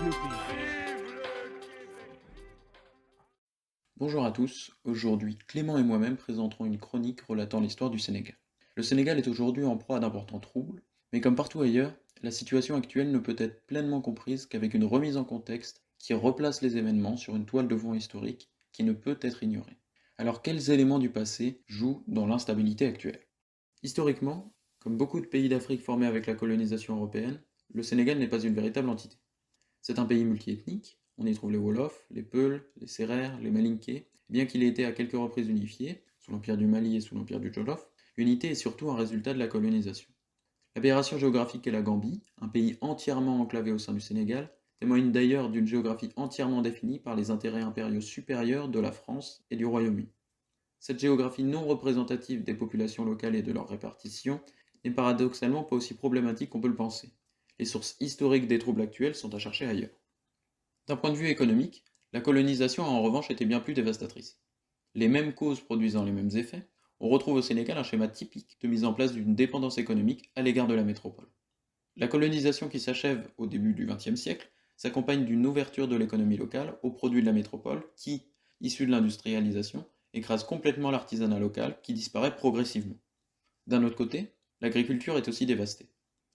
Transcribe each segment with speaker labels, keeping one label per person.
Speaker 1: le pays.
Speaker 2: Bonjour à tous, aujourd'hui Clément et moi-même présenterons une chronique relatant l'histoire du Sénégal. Le Sénégal est aujourd'hui en proie à d'importants troubles, mais comme partout ailleurs, la situation actuelle ne peut être pleinement comprise qu'avec une remise en contexte qui replace les événements sur une toile de fond historique qui ne peut être ignorée. Alors quels éléments du passé jouent dans l'instabilité actuelle? Historiquement, comme beaucoup de pays d'Afrique formés avec la colonisation européenne, le Sénégal n'est pas une véritable entité. C'est un pays multiethnique, on y trouve les Wolofs, les Peuls, les Sérères, les Malinké. Bien qu'il ait été à quelques reprises unifié, sous l'empire du Mali et sous l'empire du Jolof, l'unité est surtout un résultat de la colonisation. L'aberration géographique est la Gambie, un pays entièrement enclavé au sein du Sénégal, témoigne d'ailleurs d'une géographie entièrement définie par les intérêts impériaux supérieurs de la France et du Royaume-Uni. Cette géographie non représentative des populations locales et de leur répartition n'est paradoxalement pas aussi problématique qu'on peut le penser. Les sources historiques des troubles actuels sont à chercher ailleurs. D'un point de vue économique, la colonisation a en revanche été bien plus dévastatrice. Les mêmes causes produisant les mêmes effets, on retrouve au Sénégal un schéma typique de mise en place d'une dépendance économique à l'égard de la métropole. La colonisation qui s'achève au début du XXe siècle s'accompagne d'une ouverture de l'économie locale aux produits de la métropole qui, issus de l'industrialisation, écrase complètement l'artisanat local qui disparaît progressivement. D'un autre côté, l'agriculture est aussi dévastée.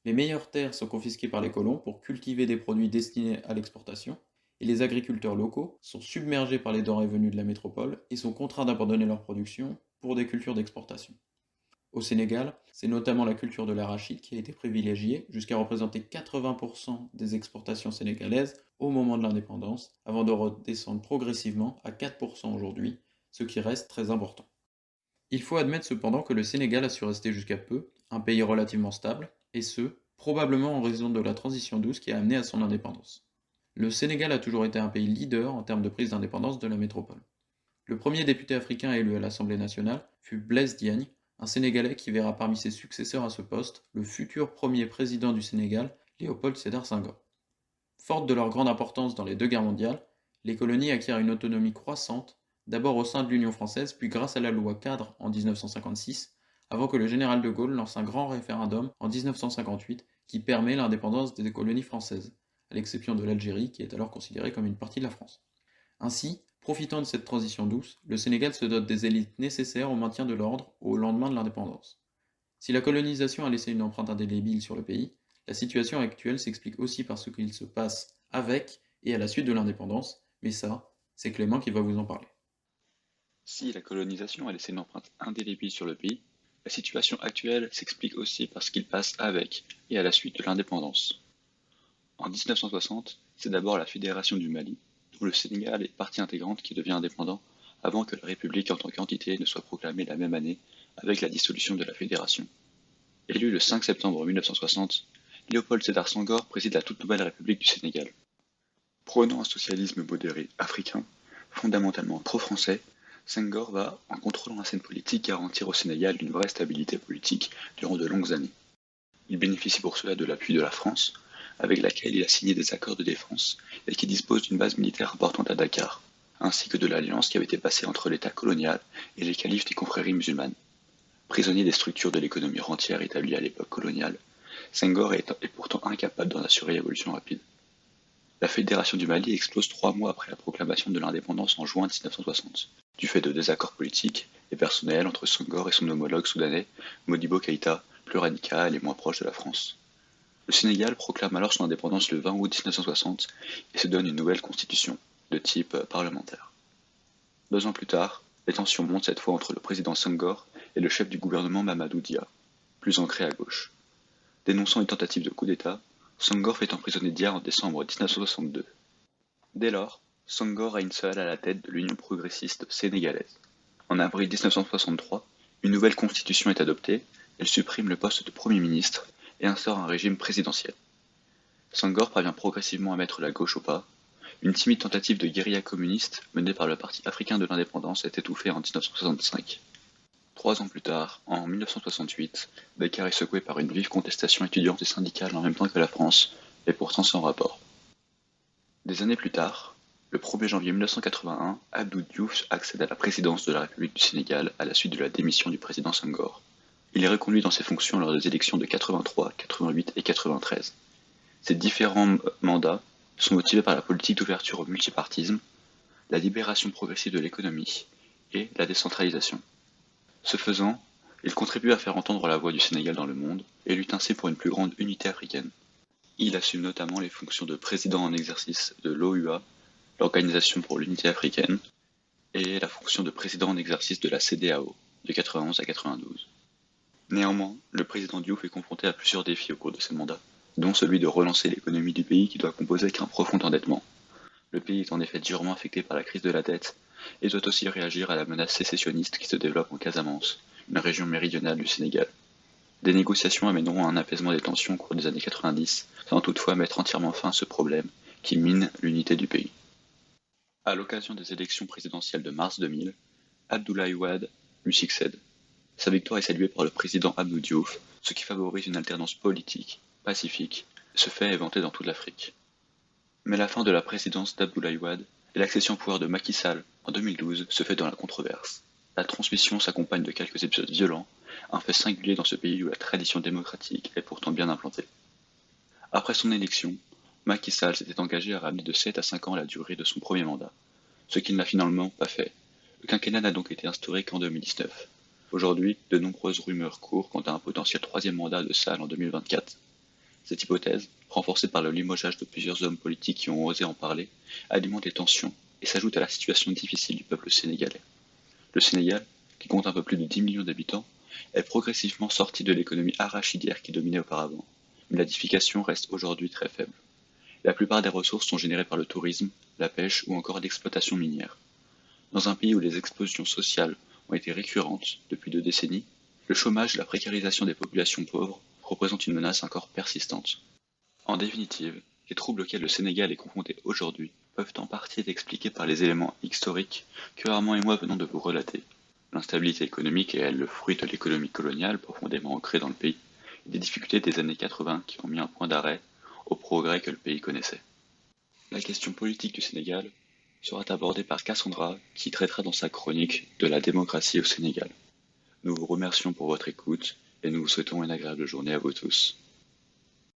Speaker 2: Les meilleures terres sont confisquées par les colons pour cultiver des produits destinés à l'exportation, et les agriculteurs locaux sont submergés par les denrées venues de la métropole et sont contraints d'abandonner leur production pour des cultures d'exportation. Au Sénégal, c'est notamment la culture de l'arachide qui a été privilégiée jusqu'à représenter 80% des exportations sénégalaises au moment de l'indépendance, avant de redescendre progressivement à 4% aujourd'hui, ce qui reste très important. Il faut admettre cependant que le Sénégal a su rester jusqu'à peu un pays relativement stable, et ce, probablement en raison de la transition douce qui a amené à son indépendance. Le Sénégal a toujours été un pays leader en termes de prise d'indépendance de la métropole. Le premier député africain élu à l'Assemblée nationale fut Blaise Diagne, un Sénégalais qui verra parmi ses successeurs à ce poste le futur premier président du Sénégal, Léopold Sédar Senghor. Fortes de leur grande importance dans les deux guerres mondiales, les colonies acquièrent une autonomie croissante, d'abord au sein de l'Union française, puis grâce à la loi cadre en 1956, avant que le général de Gaulle lance un grand référendum en 1958 qui permet l'indépendance des colonies françaises, à l'exception de l'Algérie qui est alors considérée comme une partie de la France. Ainsi, profitant de cette transition douce, le Sénégal se dote des élites nécessaires au maintien de l'ordre au lendemain de l'indépendance. Si la colonisation a laissé une empreinte indélébile sur le pays, la situation actuelle s'explique aussi par ce qu'il se passe avec et à la suite de l'indépendance, mais ça, c'est Clément qui va vous en parler.
Speaker 3: Si la colonisation a laissé une empreinte indélébile sur le pays, la situation actuelle s'explique aussi par ce qu'il passe avec et à la suite de l'indépendance. En 1960, c'est d'abord la Fédération du Mali, dont le Sénégal est partie intégrante, qui devient indépendant avant que la République en tant qu'entité ne soit proclamée la même année avec la dissolution de la Fédération. Élu le 5 septembre 1960, Léopold Sédar Senghor préside la toute nouvelle République du Sénégal. Prônant un socialisme modéré africain, fondamentalement pro-français, Senghor va, en contrôlant la scène politique, garantir au Sénégal une vraie stabilité politique durant de longues années. Il bénéficie pour cela de l'appui de la France, avec laquelle il a signé des accords de défense et qui dispose d'une base militaire importante à Dakar, ainsi que de l'alliance qui avait été passée entre l'État colonial et les califes des confréries musulmanes. Prisonnier des structures de l'économie rentière établies à l'époque coloniale, Senghor est pourtant incapable d'en assurer l'évolution rapide. La Fédération du Mali explose 3 mois après la proclamation de l'indépendance en juin 1960, du fait de désaccords politiques et personnels entre Senghor et son homologue soudanais, Modibo Keïta, plus radical et moins proche de la France. Le Sénégal proclame alors son indépendance le 20 août 1960 et se donne une nouvelle constitution, de type parlementaire. 2 ans plus tard, les tensions montent cette fois entre le président Senghor et le chef du gouvernement Mamadou Dia, plus ancré à gauche. Dénonçant une tentative de coup d'État, Senghor fait emprisonner Dia en décembre 1962. Dès lors, Senghor règne seul à la tête de l'Union progressiste sénégalaise. En avril 1963, une nouvelle constitution est adoptée, elle supprime le poste de Premier ministre et instaure un régime présidentiel. Senghor parvient progressivement à mettre la gauche au pas. Une timide tentative de guérilla communiste menée par le Parti africain de l'indépendance est étouffée en 1965. 3 ans plus tard, en 1968, Dakar est secoué par une vive contestation étudiante et syndicale en même temps que la France, mais pourtant sans rapport. Des années plus tard, le 1er janvier 1981, Abdou Diouf accède à la présidence de la République du Sénégal à la suite de la démission du président Senghor. Il est reconduit dans ses fonctions lors des élections de 83, 88 et 93. Ces différents mandats sont motivés par la politique d'ouverture au multipartisme, la libération progressive de l'économie et la décentralisation. Ce faisant, il contribue à faire entendre la voix du Sénégal dans le monde et lutte ainsi pour une plus grande unité africaine. Il assume notamment les fonctions de président en exercice de l'OUA, l'Organisation pour l'Unité africaine, et la fonction de président en exercice de la CEDEAO, de 91 à 92. Néanmoins, le président Diouf est confronté à plusieurs défis au cours de ses mandats, dont celui de relancer l'économie du pays qui doit composer avec un profond endettement. Le pays est en effet durement affecté par la crise de la dette et doit aussi réagir à la menace sécessionniste qui se développe en Casamance, une région méridionale du Sénégal. Des négociations amèneront à un apaisement des tensions au cours des années 90, sans toutefois mettre entièrement fin à ce problème qui mine l'unité du pays. À l'occasion des élections présidentielles de mars 2000, Abdoulaye Wade lui succède. Sa victoire est saluée par le président Abdou Diouf, ce qui favorise une alternance politique, pacifique. Ce fait est vanté dans toute l'Afrique. Mais la fin de la présidence d'Abdoulaye Wade et l'accession au pouvoir de Macky Sall en 2012 se fait dans la controverse. La transmission s'accompagne de quelques épisodes violents, un fait singulier dans ce pays où la tradition démocratique est pourtant bien implantée. Après son élection, Macky Sall s'était engagé à ramener de 7 à 5 ans la durée de son premier mandat, ce qu'il n'a finalement pas fait. Le quinquennat n'a donc été instauré qu'en 2019. Aujourd'hui, de nombreuses rumeurs courent quant à un potentiel troisième mandat de Sall en 2024. Cette hypothèse, renforcée par le limogeage de plusieurs hommes politiques qui ont osé en parler, alimente les tensions et s'ajoute à la situation difficile du peuple sénégalais. Le Sénégal, qui compte un peu plus de 10 millions d'habitants, est progressivement sorti de l'économie arachidière qui dominait auparavant, mais l'aedification reste aujourd'hui très faible. La plupart des ressources sont générées par le tourisme, la pêche ou encore l'exploitation minière. Dans un pays où les explosions sociales ont été récurrentes depuis 2 décennies, le chômage et la précarisation des populations pauvres représentent une menace encore persistante. En définitive, les troubles auxquels le Sénégal est confronté aujourd'hui peuvent en partie être expliqués par les éléments historiques que Armand et moi venons de vous relater. L'instabilité économique est elle le fruit de l'économie coloniale profondément ancrée dans le pays, et des difficultés des années 80 qui ont mis un point d'arrêt au progrès que le pays connaissait. La question politique du Sénégal sera abordée par Cassandra qui traitera dans sa chronique de la démocratie au Sénégal. Nous vous remercions pour votre écoute et nous vous souhaitons une agréable journée à vous tous.